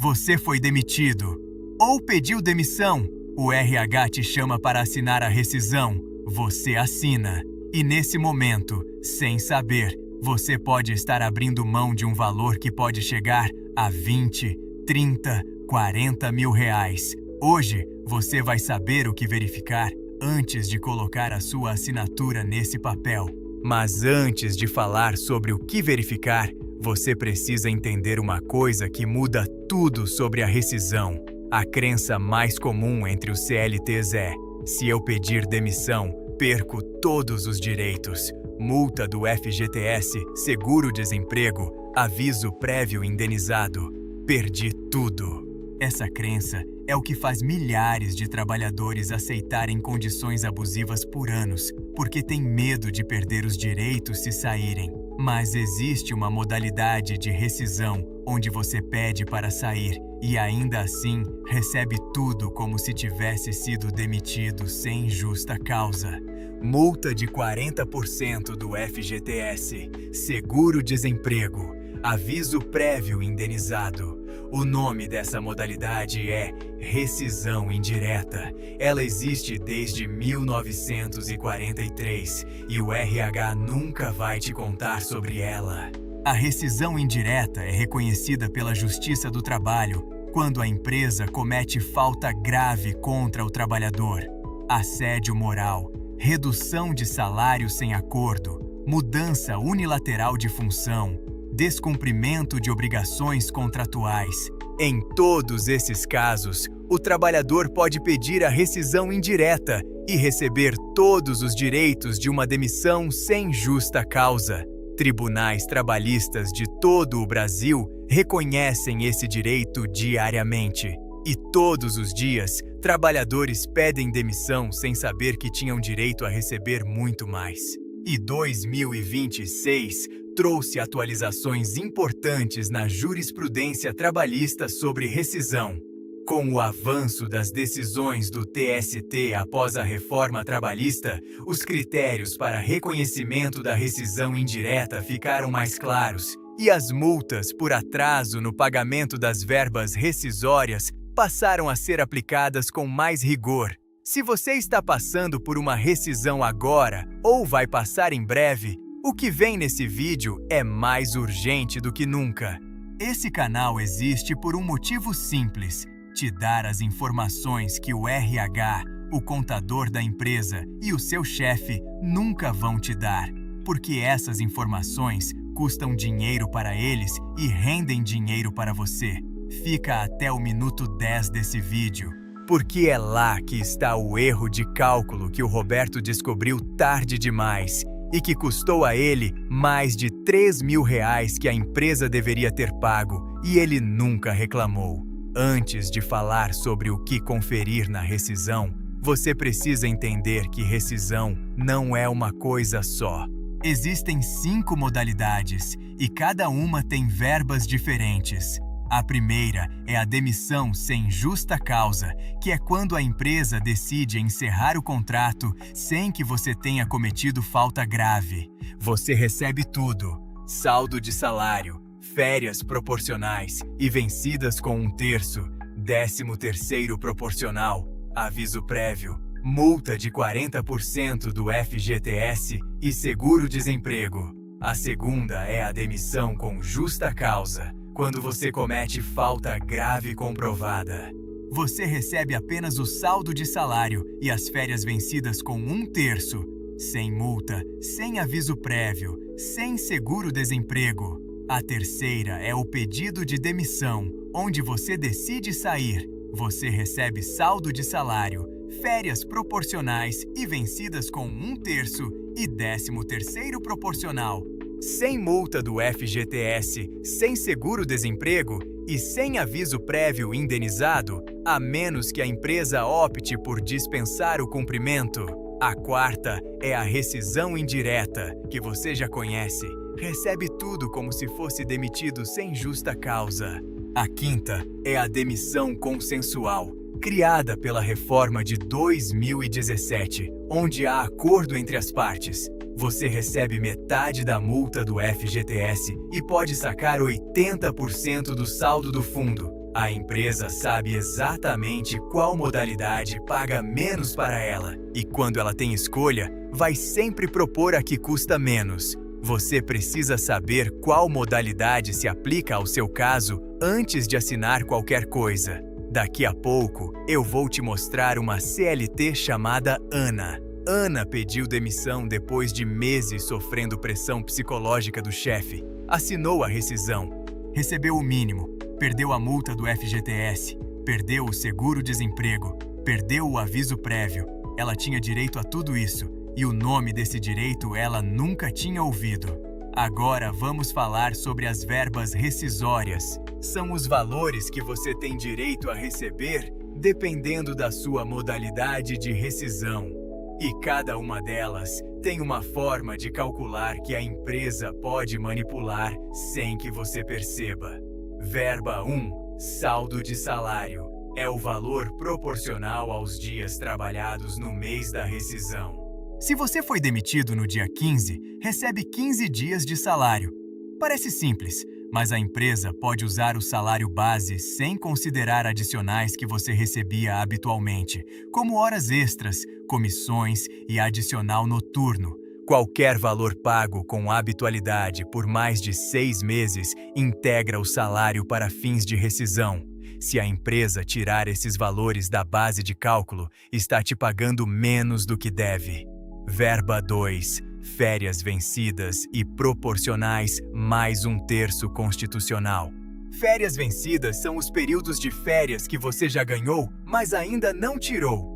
você foi demitido. Ou pediu demissão, o RH te chama para assinar a rescisão, você assina. E nesse momento, sem saber, você pode estar abrindo mão de um valor que pode chegar a 20, 30, 40 mil reais. Hoje, você vai saber o que verificar antes de colocar a sua assinatura nesse papel. Mas antes de falar sobre o que verificar, você precisa entender uma coisa que muda tudo sobre a rescisão. A crença mais comum entre os CLTs é: se eu pedir demissão, perco todos os direitos. Multa do FGTS, seguro-desemprego, aviso prévio indenizado. Perdi tudo. Essa crença é o que faz milhares de trabalhadores aceitarem condições abusivas por anos, porque têm medo de perder os direitos se saírem. Mas existe uma modalidade de rescisão onde você pede para sair e ainda assim recebe tudo como se tivesse sido demitido sem justa causa. Multa de 40% do FGTS, seguro-desemprego, aviso prévio indenizado. O nome dessa modalidade é rescisão indireta. Ela existe desde 1943 e o RH nunca vai te contar sobre ela. A rescisão indireta é reconhecida pela Justiça do Trabalho quando a empresa comete falta grave contra o trabalhador. Assédio moral, redução de salário sem acordo, mudança unilateral de função, descumprimento de obrigações contratuais. Em todos esses casos, o trabalhador pode pedir a rescisão indireta e receber todos os direitos de uma demissão sem justa causa. Tribunais trabalhistas de todo o Brasil reconhecem esse direito diariamente. E todos os dias, trabalhadores pedem demissão sem saber que tinham direito a receber muito mais. E 2026 trouxe atualizações importantes na jurisprudência trabalhista sobre rescisão. Com o avanço das decisões do TST após a reforma trabalhista, os critérios para reconhecimento da rescisão indireta ficaram mais claros e as multas por atraso no pagamento das verbas rescisórias passaram a ser aplicadas com mais rigor. Se você está passando por uma rescisão agora ou vai passar em breve, o que vem nesse vídeo é mais urgente do que nunca. Esse canal existe por um motivo simples: te dar as informações que o RH, o contador da empresa e o seu chefe nunca vão te dar, porque essas informações custam dinheiro para eles e rendem dinheiro para você. Fica até o minuto 10 desse vídeo, porque é lá que está o erro de cálculo que o Roberto descobriu tarde demais e que custou a ele mais de 3 mil reais que a empresa deveria ter pago e ele nunca reclamou. Antes de falar sobre o que conferir na rescisão, você precisa entender que rescisão não é uma coisa só. Existem 5 modalidades e cada uma tem verbas diferentes. A primeira é a demissão sem justa causa, que é quando a empresa decide encerrar o contrato sem que você tenha cometido falta grave. Você recebe tudo: saldo de salário, férias proporcionais e vencidas com 1/3, 13º proporcional, aviso prévio, multa de 40% do FGTS e seguro-desemprego. A segunda é a demissão com justa causa, quando você comete falta grave comprovada. Você recebe apenas o saldo de salário e as férias vencidas com 1/3, sem multa, sem aviso prévio, sem seguro-desemprego. A terceira é o pedido de demissão, onde você decide sair. Você recebe saldo de salário, férias proporcionais e vencidas com 1/3 e 13º proporcional. Sem multa do FGTS, sem seguro-desemprego e sem aviso prévio indenizado, a menos que a empresa opte por dispensar o cumprimento. A quarta é a rescisão indireta, que você já conhece. Recebe tudo como se fosse demitido sem justa causa. A quinta é a demissão consensual, criada pela reforma de 2017, onde há acordo entre as partes. Você recebe metade da multa do FGTS e pode sacar 80% do saldo do fundo, A empresa sabe exatamente qual modalidade paga menos para ela, e quando ela tem escolha, vai sempre propor a que custa menos. Você precisa saber qual modalidade se aplica ao seu caso antes de assinar qualquer coisa. Daqui a pouco, eu vou te mostrar uma CLT chamada Ana. Ana pediu demissão depois de meses sofrendo pressão psicológica do chefe. Assinou a rescisão, recebeu o mínimo, perdeu a multa do FGTS, perdeu o seguro-desemprego, perdeu o aviso prévio. Ela tinha direito a tudo isso, e o nome desse direito ela nunca tinha ouvido. Agora vamos falar sobre as verbas rescisórias. São os valores que você tem direito a receber dependendo da sua modalidade de rescisão. E cada uma delas tem uma forma de calcular que a empresa pode manipular sem que você perceba. Verba 1. Saldo de salário. É o valor proporcional aos dias trabalhados no mês da rescisão. Se você foi demitido no dia 15, recebe 15 dias de salário. Parece simples, mas a empresa pode usar o salário base sem considerar adicionais que você recebia habitualmente, como horas extras, comissões e adicional noturno. Qualquer valor pago com habitualidade por mais de 6 meses integra o salário para fins de rescisão. Se a empresa tirar esses valores da base de cálculo, está te pagando menos do que deve. Verba 2. Férias vencidas e proporcionais mais 1/3 constitucional. Férias vencidas são os períodos de férias que você já ganhou, mas ainda não tirou.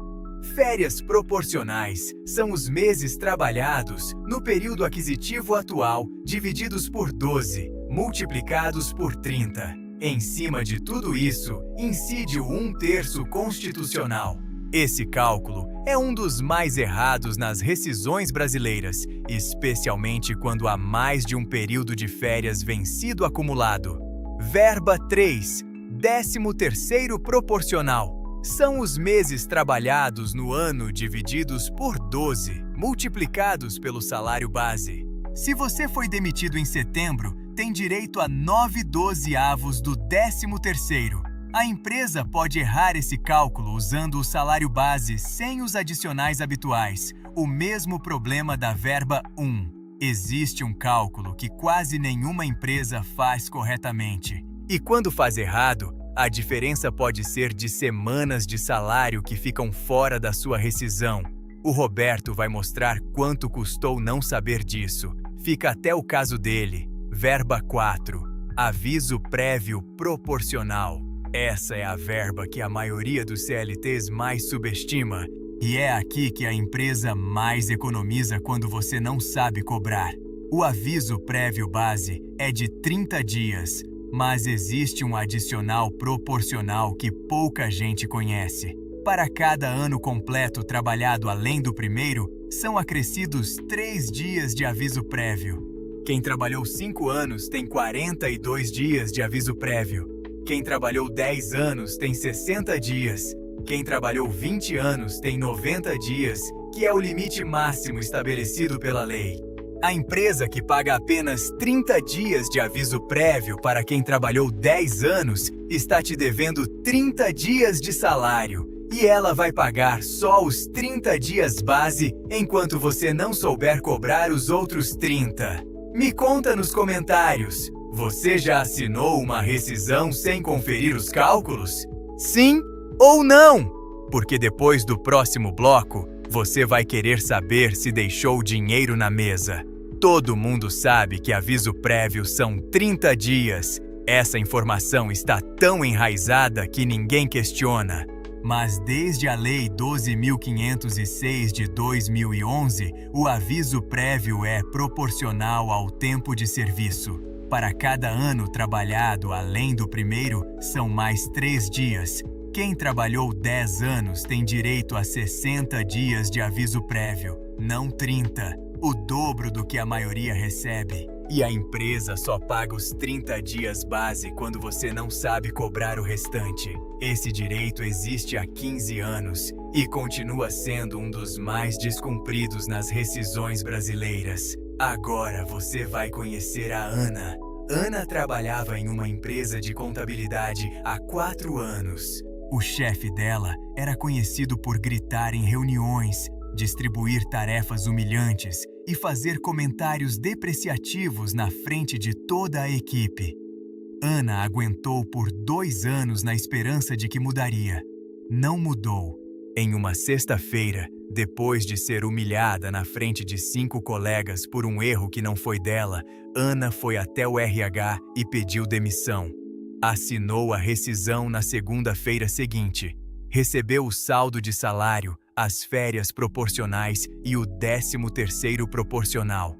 Férias proporcionais são os meses trabalhados no período aquisitivo atual divididos por 12, multiplicados por 30. Em cima de tudo isso, incide o 1/3 constitucional. Esse cálculo é um dos mais errados nas rescisões brasileiras, especialmente quando há mais de um período de férias vencido acumulado. Verba 3. 13º proporcional. São os meses trabalhados no ano divididos por 12, multiplicados pelo salário base. Se você foi demitido em setembro, tem direito a 9/12 do 13º. A empresa pode errar esse cálculo usando o salário base sem os adicionais habituais, o mesmo problema da verba 1. Existe um cálculo que quase nenhuma empresa faz corretamente. E quando faz errado, a diferença pode ser de semanas de salário que ficam fora da sua rescisão. O Roberto vai mostrar quanto custou não saber disso. Fica até o caso dele. Verba 4. Aviso prévio proporcional. Essa é a verba que a maioria dos CLTs mais subestima, e é aqui que a empresa mais economiza quando você não sabe cobrar. O aviso prévio base é de 30 dias, mas existe um adicional proporcional que pouca gente conhece. Para cada ano completo trabalhado além do primeiro, são acrescidos 3 dias de aviso prévio. Quem trabalhou 5 anos tem 42 dias de aviso prévio. Quem trabalhou 10 anos tem 60 dias. Quem trabalhou 20 anos tem 90 dias, que é o limite máximo estabelecido pela lei. A empresa que paga apenas 30 dias de aviso prévio para quem trabalhou 10 anos está te devendo 30 dias de salário. E ela vai pagar só os 30 dias base enquanto você não souber cobrar os outros 30. Me conta nos comentários. Você já assinou uma rescisão sem conferir os cálculos? Sim ou não? Porque depois do próximo bloco, você vai querer saber se deixou dinheiro na mesa. Todo mundo sabe que aviso prévio são 30 dias. Essa informação está tão enraizada que ninguém questiona. Mas desde a Lei 12.506 de 2011, o aviso prévio é proporcional ao tempo de serviço. Para cada ano trabalhado além do primeiro, são mais 3 dias. Quem trabalhou 10 anos tem direito a 60 dias de aviso prévio, não 30, o dobro do que a maioria recebe. E a empresa só paga os 30 dias base quando você não sabe cobrar o restante. Esse direito existe há 15 anos e continua sendo um dos mais descumpridos nas rescisões brasileiras. Agora você vai conhecer a Ana. Ana trabalhava em uma empresa de contabilidade há 4 anos. O chefe dela era conhecido por gritar em reuniões, distribuir tarefas humilhantes e fazer comentários depreciativos na frente de toda a equipe. Ana aguentou por 2 anos na esperança de que mudaria. Não mudou. Em uma sexta-feira, depois de ser humilhada na frente de 5 colegas por um erro que não foi dela, Ana foi até o RH e pediu demissão. Assinou a rescisão na segunda-feira seguinte. Recebeu o saldo de salário, as férias proporcionais e o 13º proporcional.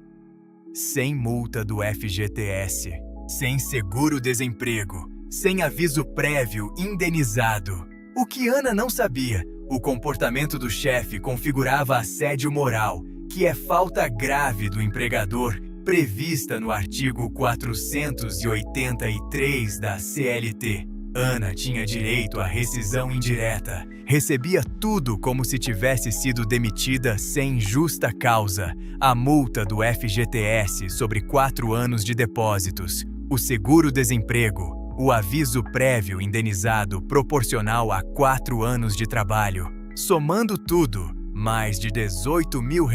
Sem multa do FGTS, sem seguro-desemprego, sem aviso prévio indenizado. O que Ana não sabia, o comportamento do chefe configurava assédio moral, que é falta grave do empregador prevista no artigo 483 da CLT. Ana tinha direito à rescisão indireta. Recebia tudo como se tivesse sido demitida sem justa causa. A multa do FGTS sobre 4 anos de depósitos, o seguro-desemprego, o aviso prévio indenizado proporcional a 4 anos de trabalho. Somando tudo, mais de R$18 mil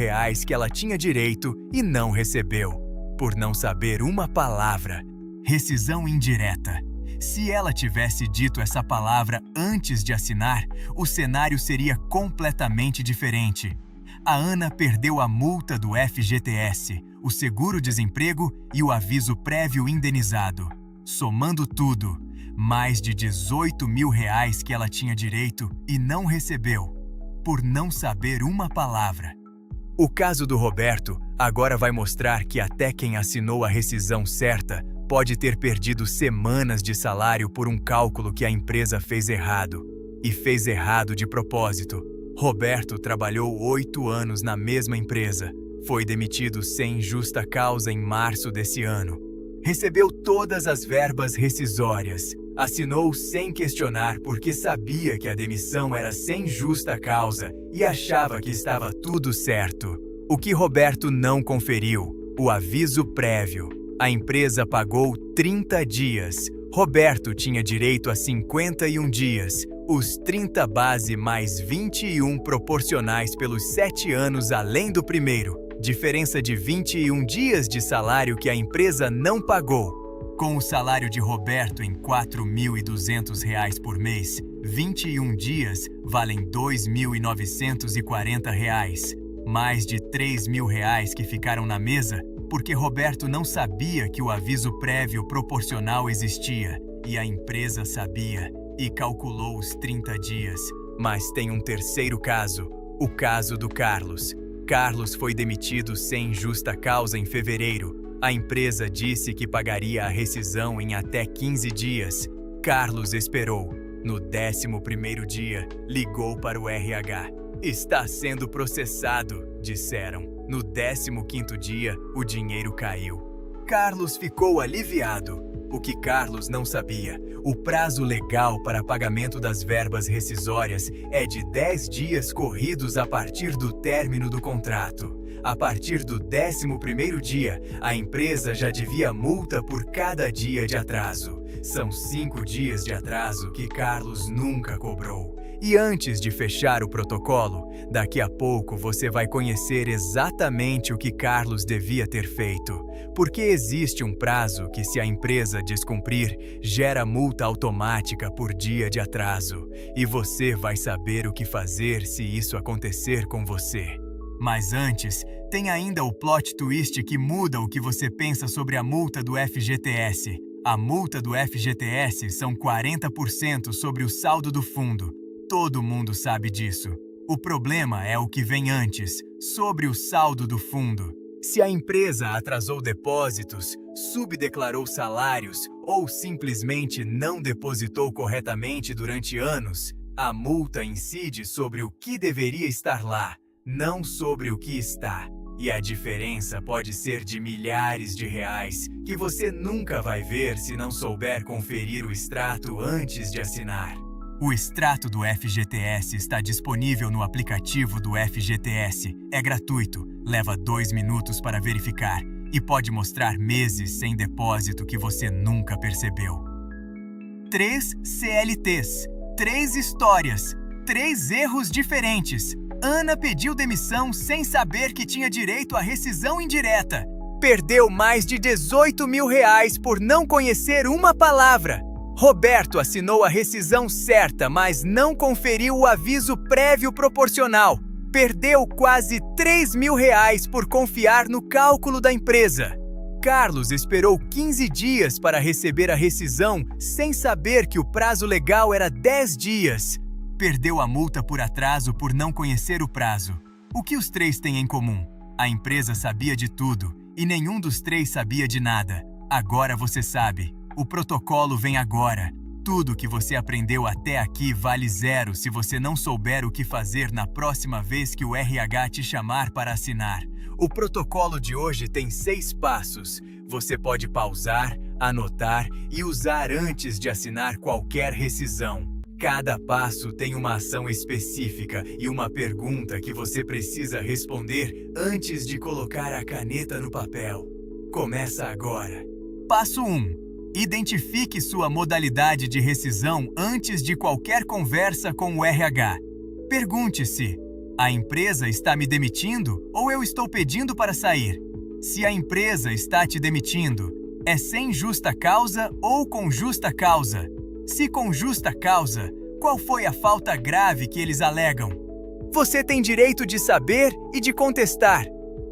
que ela tinha direito e não recebeu, por não saber uma palavra. Rescisão indireta. Se ela tivesse dito essa palavra antes de assinar, o cenário seria completamente diferente. A Ana perdeu a multa do FGTS, o seguro-desemprego e o aviso prévio indenizado. Somando tudo, mais de R$18 mil que ela tinha direito e não recebeu, por não saber uma palavra. O caso do Roberto agora vai mostrar que até quem assinou a rescisão certa pode ter perdido semanas de salário por um cálculo que a empresa fez errado. E fez errado de propósito. Roberto trabalhou 8 anos na mesma empresa. Foi demitido sem justa causa em março desse ano. Recebeu todas as verbas rescisórias. Assinou sem questionar porque sabia que a demissão era sem justa causa e achava que estava tudo certo. O que Roberto não conferiu, o aviso prévio. A empresa pagou 30 dias. Roberto tinha direito a 51 dias, os 30 base mais 21 proporcionais pelos 7 anos além do primeiro. Diferença de 21 dias de salário que a empresa não pagou. Com o salário de Roberto em R$ 4.200 por mês, 21 dias valem R$ 2.940. Mais de R$ 3 mil que ficaram na mesa porque Roberto não sabia que o aviso prévio proporcional existia e a empresa sabia e calculou os 30 dias. Mas tem um terceiro caso, o caso do Carlos. Carlos foi demitido sem justa causa em fevereiro. A empresa disse que pagaria a rescisão em até 15 dias. Carlos esperou. No 11º dia, ligou para o RH. Está sendo processado, disseram. No 15º dia, o dinheiro caiu. Carlos ficou aliviado. O que Carlos não sabia, o prazo legal para pagamento das verbas rescisórias é de 10 dias corridos a partir do término do contrato. A partir do 11º dia, a empresa já devia multa por cada dia de atraso. São 5 dias de atraso que Carlos nunca cobrou. E antes de fechar o protocolo, daqui a pouco você vai conhecer exatamente o que Carlos devia ter feito. Porque existe um prazo que, se a empresa descumprir, gera multa automática por dia de atraso. E você vai saber o que fazer se isso acontecer com você. Mas antes, tem ainda o plot twist que muda o que você pensa sobre a multa do FGTS. A multa do FGTS são 40% sobre o saldo do fundo. Todo mundo sabe disso. O problema é o que vem antes, sobre o saldo do fundo. Se a empresa atrasou depósitos, subdeclarou salários ou simplesmente não depositou corretamente durante anos, a multa incide sobre o que deveria estar lá, não sobre o que está. E a diferença pode ser de milhares de reais, que você nunca vai ver se não souber conferir o extrato antes de assinar. O extrato do FGTS está disponível no aplicativo do FGTS. É gratuito, leva 2 minutos para verificar e pode mostrar meses sem depósito que você nunca percebeu. 3 CLTs, 3 histórias, 3 erros diferentes. Ana pediu demissão sem saber que tinha direito à rescisão indireta. Perdeu mais de R$18 mil por não conhecer uma palavra. Roberto assinou a rescisão certa, mas não conferiu o aviso prévio proporcional. Perdeu quase R$3 mil por confiar no cálculo da empresa. Carlos esperou 15 dias para receber a rescisão sem saber que o prazo legal era 10 dias. Perdeu a multa por atraso por não conhecer o prazo. O que os 3 têm em comum? A empresa sabia de tudo e nenhum dos 3 sabia de nada. Agora você sabe. O protocolo vem agora. Tudo que você aprendeu até aqui vale 0 se você não souber o que fazer na próxima vez que o RH te chamar para assinar. O protocolo de hoje tem 6 passos. Você pode pausar, anotar e usar antes de assinar qualquer rescisão. Cada passo tem uma ação específica e uma pergunta que você precisa responder antes de colocar a caneta no papel. Começa agora. Passo 1. Identifique sua modalidade de rescisão antes de qualquer conversa com o RH. Pergunte-se: a empresa está me demitindo ou eu estou pedindo para sair? Se a empresa está te demitindo, é sem justa causa ou com justa causa? Se com justa causa, qual foi a falta grave que eles alegam? Você tem direito de saber e de contestar.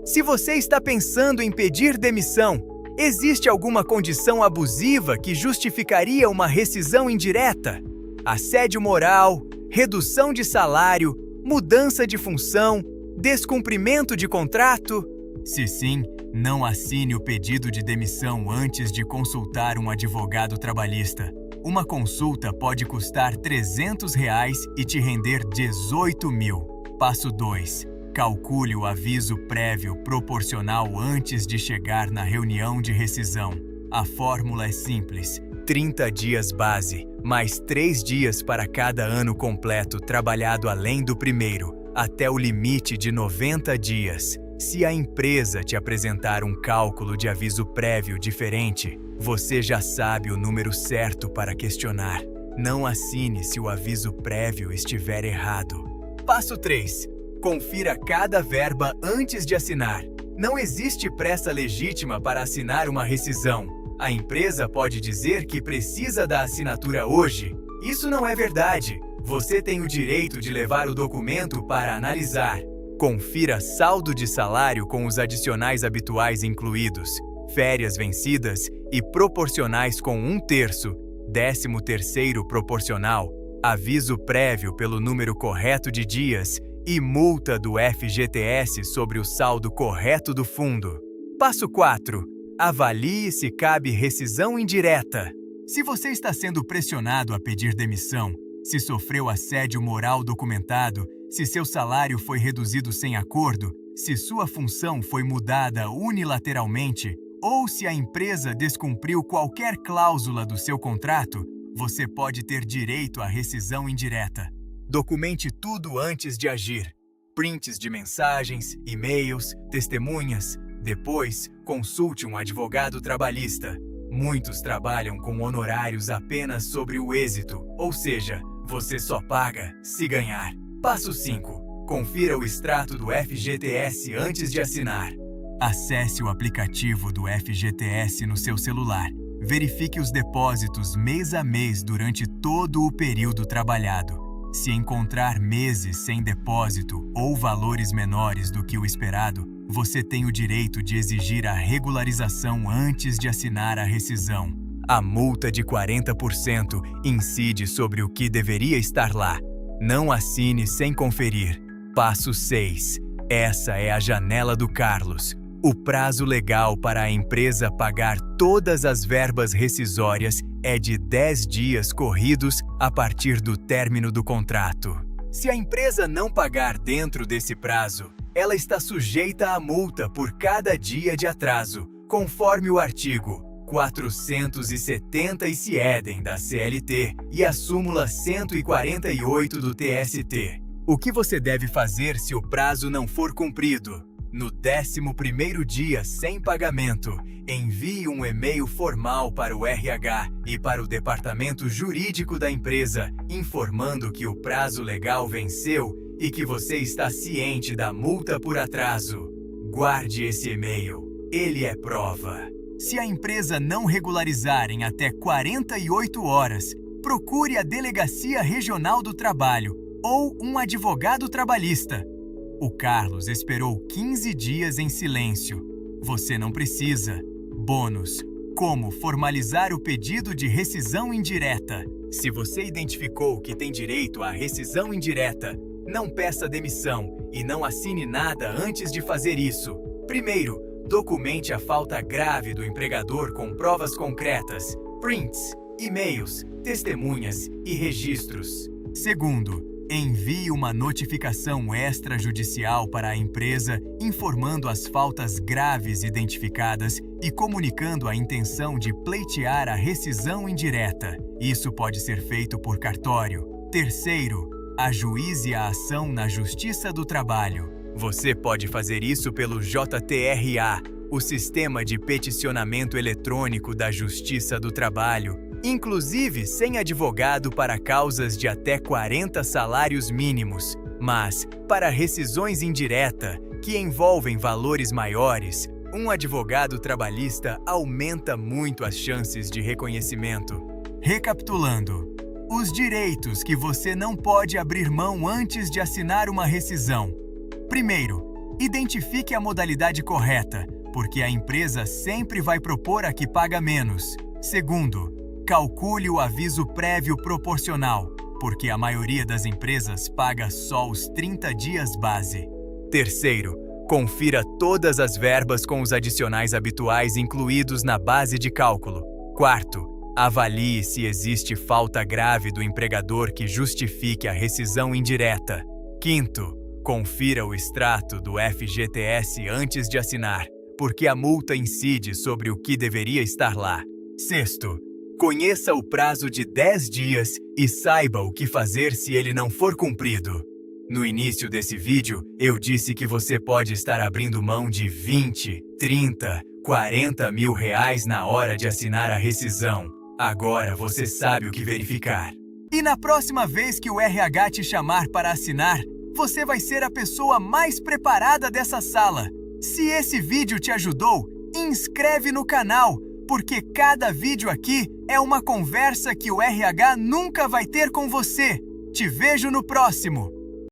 Se você está pensando em pedir demissão, existe alguma condição abusiva que justificaria uma rescisão indireta? Assédio moral, redução de salário, mudança de função, descumprimento de contrato? Se sim, não assine o pedido de demissão antes de consultar um advogado trabalhista. Uma consulta pode custar R$300 e te render 18 mil. Passo 2. Calcule o aviso prévio proporcional antes de chegar na reunião de rescisão. A fórmula é simples: 30 dias base, mais 3 dias para cada ano completo trabalhado além do primeiro, até o limite de 90 dias. Se a empresa te apresentar um cálculo de aviso prévio diferente, você já sabe o número certo para questionar. Não assine se o aviso prévio estiver errado. Passo 3. Confira cada verba antes de assinar. Não existe pressa legítima para assinar uma rescisão. A empresa pode dizer que precisa da assinatura hoje. Isso não é verdade. Você tem o direito de levar o documento para analisar. Confira saldo de salário com os adicionais habituais incluídos, férias vencidas e proporcionais com 1/3, 13º proporcional, aviso prévio pelo número correto de dias e multa do FGTS sobre o saldo correto do fundo. Passo 4. Avalie se cabe rescisão indireta. Se você está sendo pressionado a pedir demissão, se sofreu assédio moral documentado, se seu salário foi reduzido sem acordo, se sua função foi mudada unilateralmente ou se a empresa descumpriu qualquer cláusula do seu contrato, você pode ter direito à rescisão indireta. Documente tudo antes de agir. Prints de mensagens, e-mails, testemunhas. Depois, consulte um advogado trabalhista. Muitos trabalham com honorários apenas sobre o êxito, ou seja, você só paga se ganhar. Passo 5. Confira o extrato do FGTS antes de assinar. Acesse o aplicativo do FGTS no seu celular. Verifique os depósitos mês a mês durante todo o período trabalhado. Se encontrar meses sem depósito ou valores menores do que o esperado, você tem o direito de exigir a regularização antes de assinar a rescisão. A multa de 40% incide sobre o que deveria estar lá. Não assine sem conferir. Passo 6. Essa é a janela do Carlos. O prazo legal para a empresa pagar todas as verbas rescisórias é de 10 dias corridos a partir do término do contrato. Se a empresa não pagar dentro desse prazo, ela está sujeita à multa por cada dia de atraso, conforme o artigo 470 da CLT e a súmula 148 do TST. O que você deve fazer se o prazo não for cumprido? No 11º dia sem pagamento, envie um e-mail formal para o RH e para o departamento jurídico da empresa, informando que o prazo legal venceu e que você está ciente da multa por atraso. Guarde esse e-mail. Ele é prova. Se a empresa não regularizar em até 48 horas, procure a Delegacia Regional do Trabalho ou um advogado trabalhista. O Carlos esperou 15 dias em silêncio. Você não precisa. Bônus: como formalizar o pedido de rescisão indireta. Se você identificou que tem direito à rescisão indireta, não peça demissão e não assine nada antes de fazer isso. Primeiro, documente a falta grave do empregador com provas concretas, prints, e-mails, testemunhas e registros. Segundo, envie uma notificação extrajudicial para a empresa informando as faltas graves identificadas e comunicando a intenção de pleitear a rescisão indireta. Isso pode ser feito por cartório. Terceiro, ajuize a ação na Justiça do Trabalho. Você pode fazer isso pelo JTRA, o Sistema de Peticionamento Eletrônico da Justiça do Trabalho, inclusive sem advogado para causas de até 40 salários mínimos. Mas, para rescisões indiretas, que envolvem valores maiores, um advogado trabalhista aumenta muito as chances de reconhecimento. Recapitulando, os direitos que você não pode abrir mão antes de assinar uma rescisão. Primeiro, identifique a modalidade correta, porque a empresa sempre vai propor a que paga menos. Segundo, calcule o aviso prévio proporcional, porque a maioria das empresas paga só os 30 dias base. Terceiro, confira todas as verbas com os adicionais habituais incluídos na base de cálculo. Quarto, avalie se existe falta grave do empregador que justifique a rescisão indireta. Quinto, confira o extrato do FGTS antes de assinar, porque a multa incide sobre o que deveria estar lá. Sexto, conheça o prazo de 10 dias e saiba o que fazer se ele não for cumprido. No início desse vídeo, eu disse que você pode estar abrindo mão de 20, 30, 40 mil reais na hora de assinar a rescisão. Agora você sabe o que verificar. E na próxima vez que o RH te chamar para assinar, você vai ser a pessoa mais preparada dessa sala. Se esse vídeo te ajudou, inscreve no canal, porque cada vídeo aqui é uma conversa que o RH nunca vai ter com você. Te vejo no próximo!